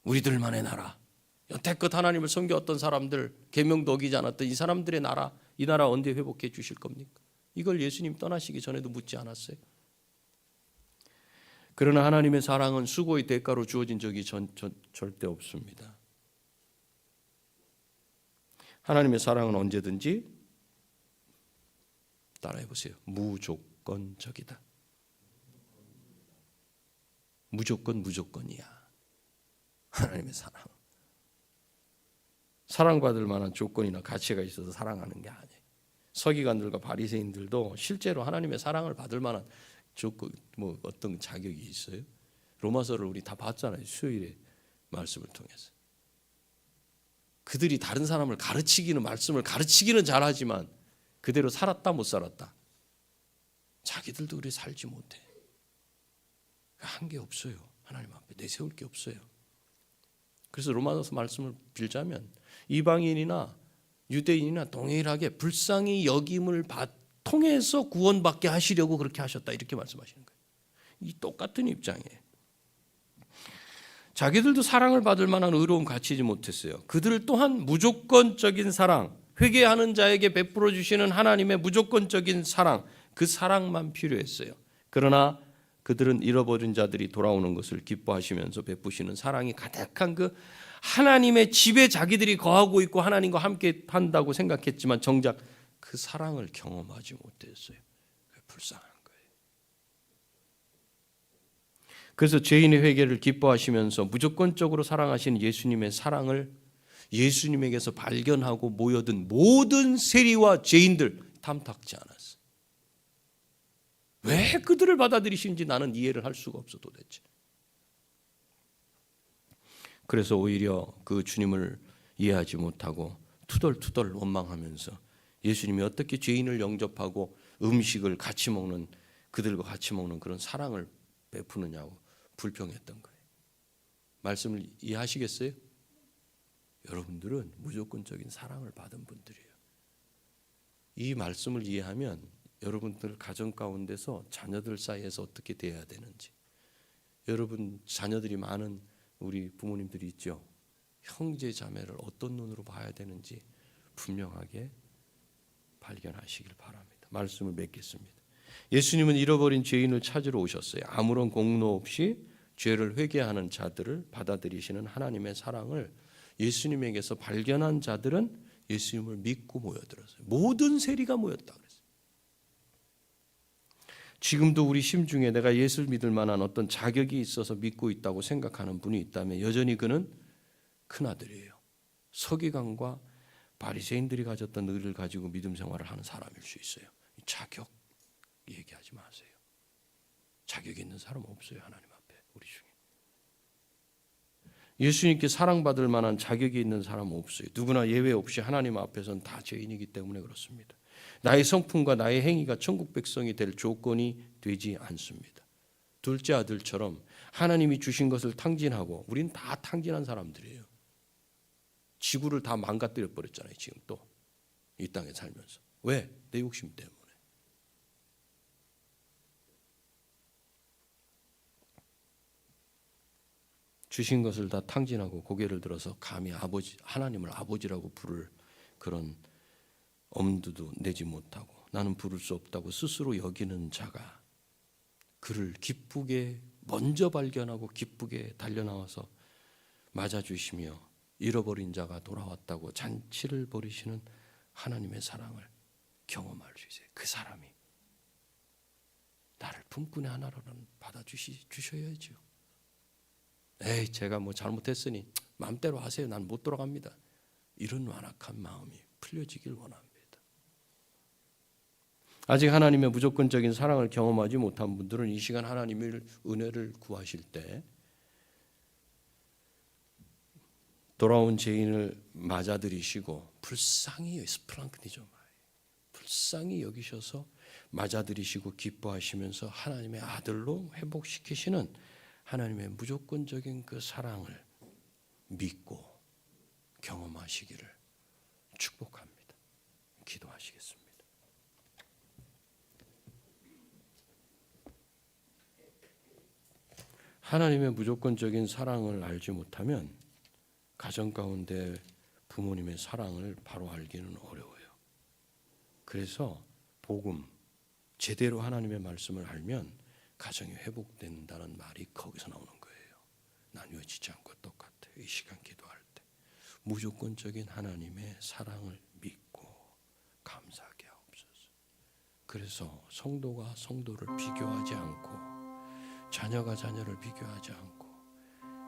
우리들만의 나라. 여태껏 하나님을 섬겨왔던 사람들, 계명도 어기지 않았던 이 사람들의 나라, 이 나라 언제 회복해 주실 겁니까? 이걸 예수님 떠나시기 전에도 묻지 않았어요. 그러나 하나님의 사랑은 수고의 대가로 주어진 적이 절대 없습니다. 하나님의 사랑은 언제든지 따라해 보세요. 무조건적이다. 무조건이야. 하나님의 사랑. 사랑받을 만한 조건이나 가치가 있어서 사랑하는 게 아니에요. 서기관들과 바리새인들도 실제로 하나님의 사랑을 받을 만한 조건, 어떤 자격이 있어요? 로마서를 우리 다 봤잖아요. 수요일에 말씀을 통해서. 그들이 다른 사람을 말씀을 가르치기는 잘하지만 그대로 살았다 못 살았다. 자기들도 그렇게 살지 못해. 한 게 없어요. 하나님 앞에 내세울 게 없어요. 그래서 로마서 말씀을 빌자면 이방인이나 유대인이나 동일하게 불쌍히 여김을 통해서 구원받게 하시려고 그렇게 하셨다 이렇게 말씀하시는 거예요. 이 똑같은 입장이에요. 자기들도 사랑을 받을 만한 의로움 갖추지 못했어요. 그들 또한 무조건적인 사랑, 회개하는 자에게 베풀어 주시는 하나님의 무조건적인 사랑, 그 사랑만 필요했어요. 그러나 그들은 잃어버린 자들이 돌아오는 것을 기뻐하시면서 베푸시는 사랑이 가득한 그 하나님의 집에 자기들이 거하고 있고 하나님과 함께 한다고 생각했지만 정작 그 사랑을 경험하지 못했어요. 불쌍한 거예요. 그래서 죄인의 회개를 기뻐하시면서 무조건적으로 사랑하시는 예수님의 사랑을 예수님에게서 발견하고 모여든 모든 세리와 죄인들 탐탁지 않았어요. 왜 그들을 받아들이시는지 나는 이해를 할 수가 없어 도대체. 그래서 오히려 그 주님을 이해하지 못하고 투덜투덜 원망하면서 예수님이 어떻게 죄인을 영접하고 음식을 같이 먹는, 그들과 같이 먹는 그런 사랑을 베푸느냐고 불평했던 거예요. 말씀을 이해하시겠어요? 여러분들은 무조건적인 사랑을 받은 분들이에요. 이 말씀을 이해하면 여러분들 가정 가운데서 자녀들 사이에서 어떻게 대해야 되는지, 여러분 자녀들이 많은 우리 부모님들이 있죠. 형제 자매를 어떤 눈으로 봐야 되는지 분명하게 발견하시길 바랍니다. 말씀을 맺겠습니다. 예수님은 잃어버린 죄인을 찾으러 오셨어요. 아무런 공로 없이 죄를 회개하는 자들을 받아들이시는 하나님의 사랑을 예수님에게서 발견한 자들은 예수님을 믿고 모여들었어요. 모든 세리가 모였다 그랬어요. 지금도 우리 심중에 내가 예수를 믿을 만한 어떤 자격이 있어서 믿고 있다고 생각하는 분이 있다면 여전히 그는 큰아들이에요. 서기관과 바리새인들이 가졌던 의를 가지고 믿음 생활을 하는 사람일 수 있어요. 자격 얘기하지 마세요. 자격이 있는 사람 없어요. 하나님 앞에 우리 중에. 예수님께 사랑받을 만한 자격이 있는 사람은 없어요. 누구나 예외 없이 하나님 앞에서는 다 죄인이기 때문에 그렇습니다. 나의 성품과 나의 행위가 천국 백성이 될 조건이 되지 않습니다. 둘째 아들처럼 하나님이 주신 것을 탕진하고, 우린 다 탕진한 사람들이에요. 지구를 다 망가뜨려 버렸잖아요. 지금 또 이 땅에 살면서. 왜? 내 욕심 때문에. 주신 것을 다 탕진하고 고개를 들어서 감히 아버지, 하나님을 아버지라고 부를 그런 엄두도 내지 못하고 나는 부를 수 없다고 스스로 여기는 자가 그를 기쁘게 먼저 발견하고 기쁘게 달려나와서 맞아주시며 잃어버린 자가 돌아왔다고 잔치를 벌이시는 하나님의 사랑을 경험할 수 있어요. 그 사람이 나를 품꾼의 하나로는 받아주셔야죠. 에이, 제가 뭐 잘못했으니 마음대로 하세요. 난 못 돌아갑니다. 이런 완악한 마음이 풀려지길 원합니다. 아직 하나님의 무조건적인 사랑을 경험하지 못한 분들은 이 시간 하나님의 은혜를 구하실 때 돌아온 죄인을 맞아들이시고 불쌍히 스플랑크니죠. 불쌍히 여기셔서 맞아들이시고 기뻐하시면서 하나님의 아들로 회복시키시는 하나님의 무조건적인 그 사랑을 믿고 경험하시기를 축복합니다. 기도하시겠습니다. 하나님의 무조건적인 사랑을 알지 못하면 가정 가운데 부모님의 사랑을 바로 알기는 어려워요. 그래서 복음, 제대로 하나님의 말씀을 알면 가정이 회복된다는 말이 거기서 나오는 거예요. 나뉘어지지 않고 똑같아요. 이 시간 기도할 때 무조건적인 하나님의 사랑을 믿고 감사하게 하옵소서. 그래서 성도가 성도를 비교하지 않고 자녀가 자녀를 비교하지 않고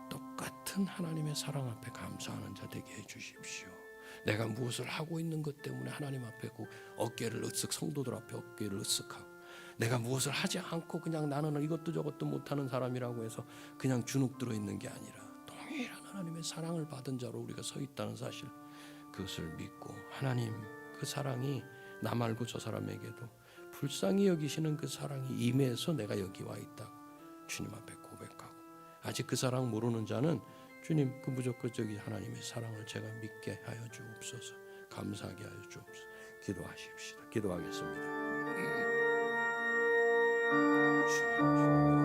똑같은 하나님의 사랑 앞에 감사하는 자 되게 해주십시오. 내가 무엇을 하고 있는 것 때문에 하나님 앞에 어깨를 으쓱, 성도들 앞에 어깨를 으쓱하고, 내가 무엇을 하지 않고 그냥 나는 이것도 저것도 못하는 사람이라고 해서 그냥 주눅 들어있는 게 아니라 동일한 하나님의 사랑을 받은 자로 우리가 서 있다는 사실, 그것을 믿고 하나님 그 사랑이 나 말고 저 사람에게도 불쌍히 여기시는 그 사랑이 임해서 내가 여기 와 있다고 주님 앞에 고백하고, 아직 그 사랑 모르는 자는 주님 그 무조건적인 하나님의 사랑을 제가 믿게 하여 주옵소서. 감사하게 하여 주옵소서. 기도하십시다. 기도하겠습니다. 주님.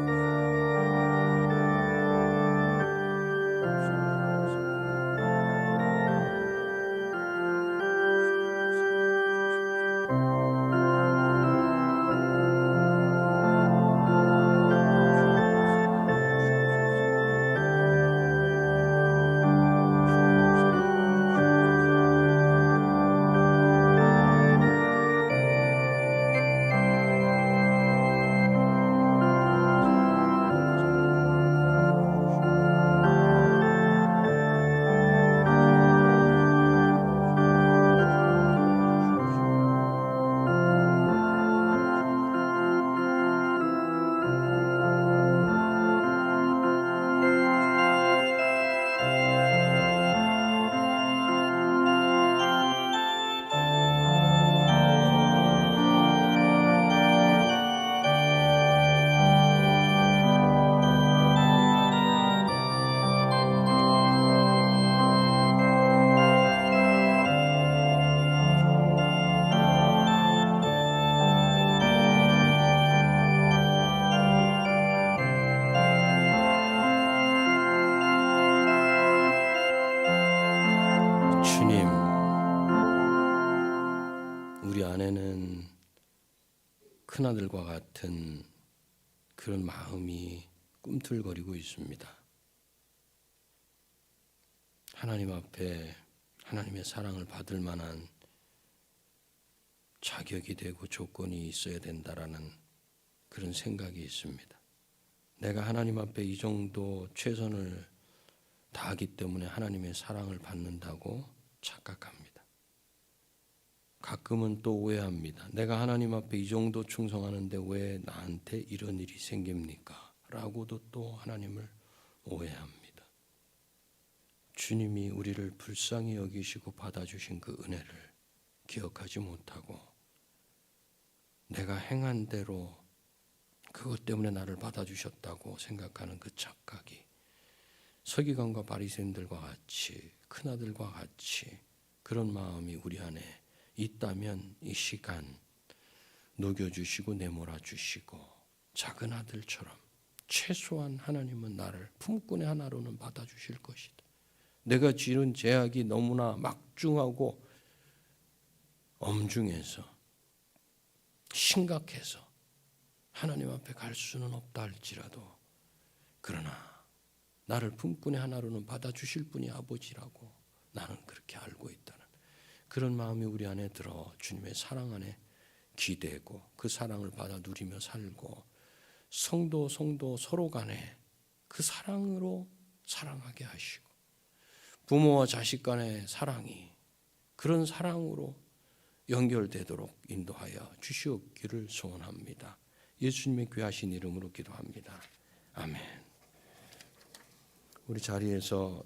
큰아들과 같은 그런 마음이 꿈틀거리고 있습니다. 하나님 앞에 하나님의 사랑을 받을 만한 자격이 되고 조건이 있어야 된다라는 그런 생각이 있습니다. 내가 하나님 앞에 이 정도 최선을 다하기 때문에 하나님의 사랑을 받는다고 착각합니다. 가끔은 또 오해합니다. 내가 하나님 앞에 이 정도 충성하는데 왜 나한테 이런 일이 생깁니까? 라고도 또 하나님을 오해합니다. 주님이 우리를 불쌍히 여기시고 받아주신 그 은혜를 기억하지 못하고 내가 행한 대로 그것 때문에 나를 받아주셨다고 생각하는 그 착각이 서기관과 바리새인들과 같이 큰아들과 같이 그런 마음이 우리 안에 있다면 이 시간 녹여주시고 내몰아주시고 작은 아들처럼 최소한 하나님은 나를 품꾼의 하나로는 받아주실 것이다. 내가 지은 죄악이 너무나 막중하고 엄중해서 심각해서 하나님 앞에 갈 수는 없다 할지라도 그러나 나를 품꾼의 하나로는 받아주실 분이 아버지라고 나는 그렇게 알고 있다는 그런 마음이 우리 안에 들어 주님의 사랑 안에 기대고 그 사랑을 받아 누리며 살고 성도 서로 간에 그 사랑으로 사랑하게 하시고 부모와 자식 간의 사랑이 그런 사랑으로 연결되도록 인도하여 주시옵기를 소원합니다. 예수님의 귀하신 이름으로 기도합니다. 아멘. 우리 자리에서